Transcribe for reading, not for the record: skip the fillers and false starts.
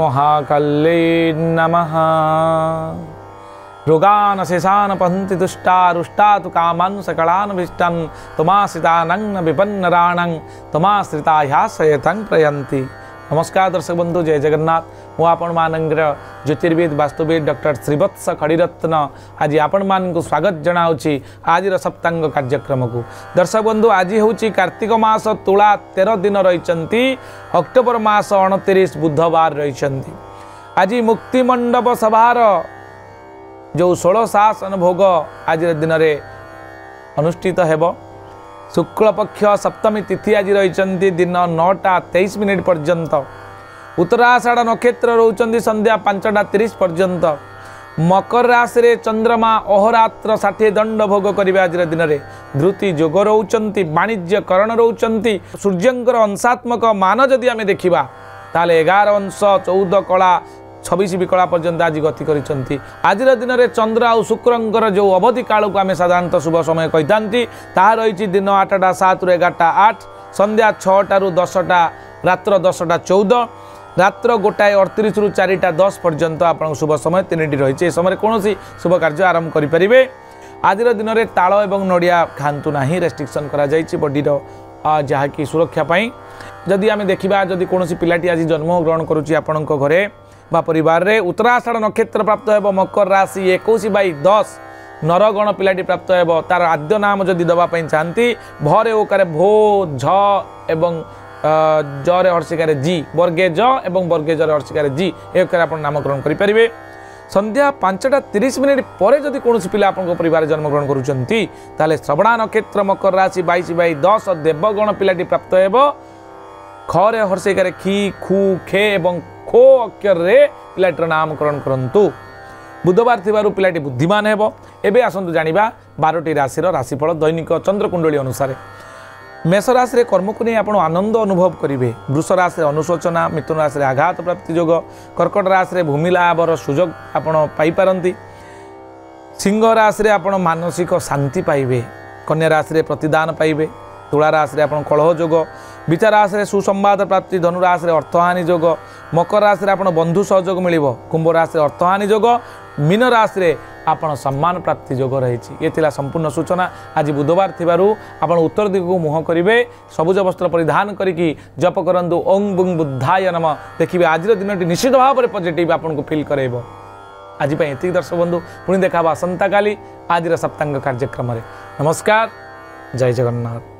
महाकाल्ये नमः। रोगान शेषान पहन्ति तुष्टा रुष्टा तु कामान् सकलान् भीष्टान् त्वमाश्रितानां विपन्नराणां त्वमाश्रितायाश्रयतां प्रयन्ति। नमस्कार दर्शक बंधु, जय जगन्नाथ। मु आपण मानंगर ज्योतिर्विद वास्तुविद डॉक्टर श्रीवत्स खड़ीरत्न आज आपण मान को स्वागत जनाऊँगी आज सप्तांग कार्यक्रम को। दर्शक बंधु, आज हूँ कार्तिक मास तुला 13 दिन रही, अक्टोबर मास 29 बुधवार रही। आज मुक्तिमंडप सभार जो 16 शासन भोग आज दिन में अनुष्ठित हेब। शुक्ल पक्ष सप्तमी तिथि आज रही दिन 9:23 पर्यंत। उत्तराषाढ़ नक्षत्र रोचंदी संध्या 5:30 पर्यंत। मकर राशि रे चंद्रमा अहोरात्र 60 दंड भोग करिवे आज दिन में। धृति जोग रोचंती, वाणिज्य करण रोचंती। सूर्यंकर अंशात्मक मान जदि आमे देखिबा ताले 11 अंश 14 कला 26 विकला पर्यंत आज गति करिसंती। आज दिन में चंद्र और शुक्रंकर जो अवधि काल को आम साधारणतः शुभ समय कही ता रही दिन 8:07 ରୁ 11:08, संध्या 6 ରୁ 10ଟା, रात्र 10:14, रात्र 1:38 ରୁ 4:10 पर्यंत आप शुभ समय 3टी रही। समय कौन शुभ कार्य आरंभ करें। आज दिन में ताल और नड़िया खातु ना, रेस्ट्रिक्शन कर बॉडीर जहाँकि सुरक्षापी। जदि आम देखा जदि कौन पिलाटी आज जन्म ग्रहण करुच्ची आपण घरे बा परिवार रे, उत्तराषाढ़ नक्षत्र प्राप्त है, मकर राशि 21/10 नरगण पिलाटी प्राप्त है। तार आद्य नाम जदि दवाई चाहती भरे ओकार भो झ एवं जरे हर्षिकार जी, वर्गे ज एवं वर्गे जरे हर्षिकार जी एक नामकरण करेंगे। संध्या 5:30 पर जदि कौन पिला आप परिवार जन्मग्रहण करुँच श्रवणा नक्षत्र मकर राशि 22/10 देवगण पिलाटी प्राप्त है। खरे हर्षिकार खी खू खे एवं खो अक्षर रे पिलाटीर नामकरण करंतु। बुधवार थिबारु पिलाटी बुद्धिमान हेबो। एबे आसंतु जानिबा 12टी राशिर राशिफल दैनिक चंद्रकुंडली अनुसार। मेष राशि कर्म को नहीं आपण आनंद अनुभव करेंगे। वृष राशि अनुशोचना, मिथुन राशि आघात प्राप्ति योग, कर्कट राशि भूमि लाभर सुजोग आपण पाइपारती, सिंह राशि आपण मानसिक शांति पाइबे, कन्या राशि प्रतिदान पाइबे, तुला राशि आप कलह जोग, विचार राशि सुसंवाद प्राप्ति, धनु राशि अर्थहानि जोग, मकर राशि आप बंधु सहयोग मिल, कुंभ राशि अर्थहानि जोग, मीन राशि आप सम्मान प्राप्ति जोग रही। ये थिला संपूर्ण सूचना। आज बुधवार थिबारु आपण उत्तर दिग को मुह करेंगे, सबुज वस्त्र परिधान करिकी जप करंतु ओं बुं बुद्धाय नमः। देखिए आज दिन निश्चित भाव में पॉजिटिव आपको फील करेब। आज एति दर्शक बंधु, पुणी देखा आसंता काली आज सप्तांग कार्यक्रम। नमस्कार, जय जगन्नाथ।